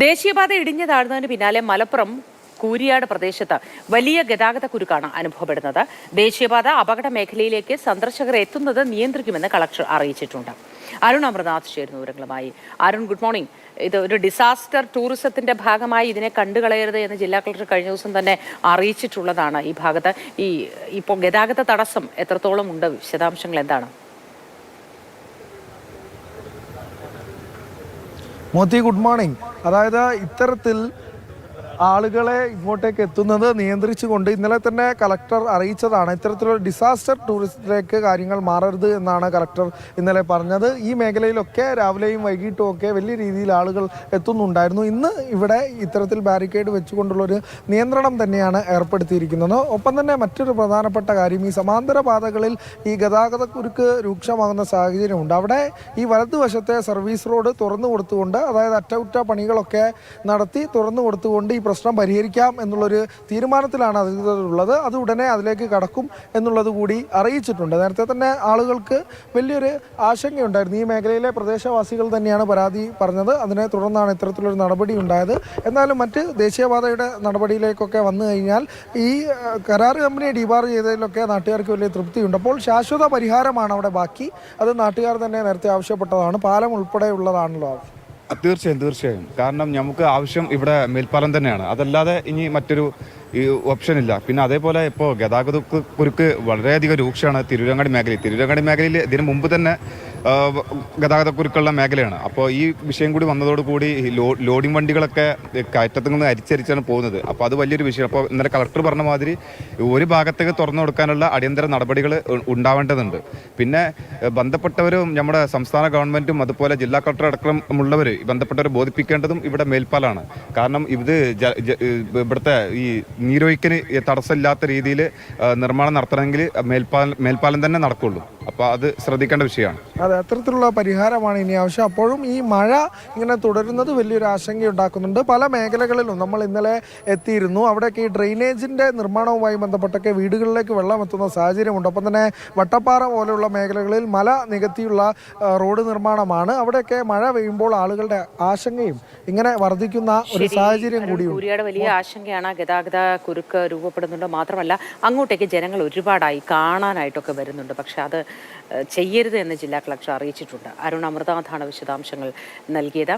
ദേശീയപാത ഇടിഞ്ഞു താഴ്ന്നതിന് പിന്നാലെ മലപ്പുറം കൂരിയാട് പ്രദേശത്ത് വലിയ ഗതാഗത കുരുക്കാണ് അനുഭവപ്പെടുന്നത്. ദേശീയപാത അപകട മേഖലയിലേക്ക് സന്ദർശകർ എത്തുന്നത് നിയന്ത്രിക്കുമെന്ന് കളക്ടർ അറിയിച്ചിട്ടുണ്ട്. അരുൺ അമൃതനാഥ് ചേരുന്നു വിവരങ്ങളുമായി. Arun, good morning. ഇത് ഒരു ഡിസാസ്റ്റർ ടൂറിസത്തിന്റെ ഭാഗമായി ഇതിനെ കണ്ടുകളയരുത് എന്ന് ജില്ലാ കളക്ടർ കഴിഞ്ഞ ദിവസം തന്നെ അറിയിച്ചിട്ടുള്ളതാണ്. ഈ ഭാഗത്ത് ഇപ്പോൾ ഗതാഗത തടസ്സം എത്രത്തോളം ഉണ്ട്? വിശദാംശങ്ങൾ എന്താണ്? Moti, good morning. അതായത് ഇത്തരത്തിൽ ആളുകളെ ഇങ്ങോട്ടേക്ക് എത്തുന്നത് നിയന്ത്രിച്ചുകൊണ്ട് ഇന്നലെ തന്നെ കളക്ടർ അറിയിച്ചതാണ്. ഇത്തരത്തിലുള്ള ഡിസാസ്റ്റർ ടൂറിസത്തിലേക്ക് കാര്യങ്ങൾ മാറരുത് എന്നാണ് കളക്ടർ ഇന്നലെ പറഞ്ഞത്. ഈ മേഖലയിലൊക്കെ രാവിലെയും വൈകിട്ടും ഒക്കെ വലിയ രീതിയിൽ ആളുകൾ എത്തുന്നുണ്ടായിരുന്നു. ഇന്ന് ഇവിടെ ഇത്തരത്തിൽ ബാരിക്കേഡ് വെച്ചുകൊണ്ടുള്ളൊരു നിയന്ത്രണം തന്നെയാണ് ഏർപ്പെടുത്തിയിരിക്കുന്നത്. ഒപ്പം തന്നെ മറ്റൊരു പ്രധാനപ്പെട്ട കാര്യം, ഈ സമാന്തര പാതകളിൽ ഈ ഗതാഗതക്കുരുക്ക് രൂക്ഷമാകുന്ന സാഹചര്യമുണ്ട്. അവിടെ ഈ വലതുവശത്തെ സർവീസ് റോഡ് തുറന്നു കൊടുത്തുകൊണ്ട്, അതായത് അറ്റകുറ്റപ്പണികളൊക്കെ നടത്തി തുറന്നു കൊടുത്തുകൊണ്ട് ഈ പ്രശ്നം പരിഹരിക്കാം എന്നുള്ളൊരു തീരുമാനത്തിലാണ് അധികൃതരുള്ളത്. അത് ഉടനെ അതിലേക്ക് കടക്കും എന്നുള്ളത് കൂടി അറിയിച്ചിട്ടുണ്ട്. നേരത്തെ തന്നെ ആളുകൾക്ക് വലിയൊരു ആശങ്കയുണ്ടായിരുന്നു. ഈ മേഖലയിലെ പ്രദേശവാസികൾ തന്നെയാണ് പരാതി പറഞ്ഞത്. അതിനെ തുടർന്നാണ് ഇത്തരത്തിലൊരു നടപടി ഉണ്ടായത്. എന്നാലും മറ്റ് ദേശീയപാതയുടെ നടപടിയിലേക്കൊക്കെ വന്നു കഴിഞ്ഞാൽ ഈ കരാർ കമ്പനിയെ ഡിബാർ ചെയ്തതിലൊക്കെ നാട്ടുകാർക്ക് വലിയ തൃപ്തിയുണ്ട്. അപ്പോൾ ശാശ്വത പരിഹാരമാണ് അവിടെ ബാക്കി. അത് നാട്ടുകാർ തന്നെ നേരത്തെ ആവശ്യപ്പെട്ടതാണ്. പാലം ഉൾപ്പെടെയുള്ളതാണല്ലോ ആവശ്യം. തീർച്ചയായും. കാരണം നമുക്ക് ആവശ്യം ഇവിടെ മേൽപ്പാലം തന്നെയാണ്. അതല്ലാതെ ഇനി മറ്റൊരു ഓപ്ഷൻ ഇല്ല. പിന്നെ അതേപോലെ ഇപ്പോൾ ഗതാഗത കുരുക്ക് വളരെയധികം രൂക്ഷമാണ് തിരൂരങ്ങാടി മേഖലയിൽ. ഇതിനു മുമ്പ് തന്നെ ഗതാഗതക്കുരുക്കുള്ള മേഖലയാണ്. അപ്പോൾ ഈ വിഷയം കൂടി വന്നതോടുകൂടി ലോഡിംഗ് വണ്ടികളൊക്കെ കയറ്റത്തു നിന്ന് അരിച്ചരിച്ചാണ് പോകുന്നത്. അപ്പോൾ അത് വലിയൊരു വിഷയം. അപ്പോൾ ഇന്നലെ കളക്ടർ പറഞ്ഞ മാതിരി ഒരു ഭാഗത്തേക്ക് തുറന്നു കൊടുക്കാനുള്ള അടിയന്തര നടപടികൾ ഉണ്ടാവേണ്ടതുണ്ട്. പിന്നെ ബന്ധപ്പെട്ടവരും നമ്മുടെ സംസ്ഥാന ഗവൺമെൻറ്റും അതുപോലെ ജില്ലാ കളക്ടർ അടക്കമുള്ളവർ ബന്ധപ്പെട്ടവരെ ബോധിപ്പിക്കേണ്ടതും ഇവിടെ മേൽപ്പാലാണ്. കാരണം ഇത് ഇവിടുത്തെ ഈ നീരൊഴുക്കിന് തടസ്സമില്ലാത്ത രീതിയിൽ നിർമ്മാണം നടത്തണമെങ്കിൽ മേൽപ്പാലം തന്നെ നടക്കുള്ളൂ. അപ്പോൾ അത് ശ്രദ്ധിക്കേണ്ട വിഷയമാണ്. അതെ, അത്തരത്തിലുള്ള പരിഹാരമാണ് ഇനി ആവശ്യം. അപ്പോഴും ഈ മഴ ഇങ്ങനെ തുടരുന്നത് വലിയൊരു ആശങ്കയുണ്ടാക്കുന്നുണ്ട്. പല മേഖലകളിലും നമ്മൾ ഇന്നലെ എത്തിയിരുന്നു. അവിടെയൊക്കെ ഈ ഡ്രെയിനേജിൻ്റെ നിർമ്മാണവുമായി ബന്ധപ്പെട്ടൊക്കെ വീടുകളിലേക്ക് വെള്ളം എത്തുന്ന സാഹചര്യമുണ്ട്. ഒപ്പം തന്നെ വട്ടപ്പാറ പോലെയുള്ള മേഖലകളിൽ മല നികത്തിയുള്ള റോഡ് നിർമ്മാണമാണ്. അവിടെയൊക്കെ മഴ പെയ്യുമ്പോൾ ആളുകളുടെ ആശങ്കയും ഇങ്ങനെ വർദ്ധിക്കുന്ന ഒരു സാഹചര്യം കൂടിയുണ്ട്. വലിയ ആശങ്കയാണ്. ഗതാഗത കുരുക്ക് രൂപപ്പെടുന്നുണ്ട്. മാത്രമല്ല അങ്ങോട്ടേക്ക് ജനങ്ങൾ ഒരുപാടായി കാണാനായിട്ടൊക്കെ വരുന്നുണ്ട്. പക്ഷെ അത് ചെയ്യരുത് എന്ന് ജില്ലാ കളക്ടർ അറിയിച്ചിട്ടുണ്ട്. അരുൺ അമൃതനാഥാണ് വിശദാംശങ്ങൾ നൽകിയത്.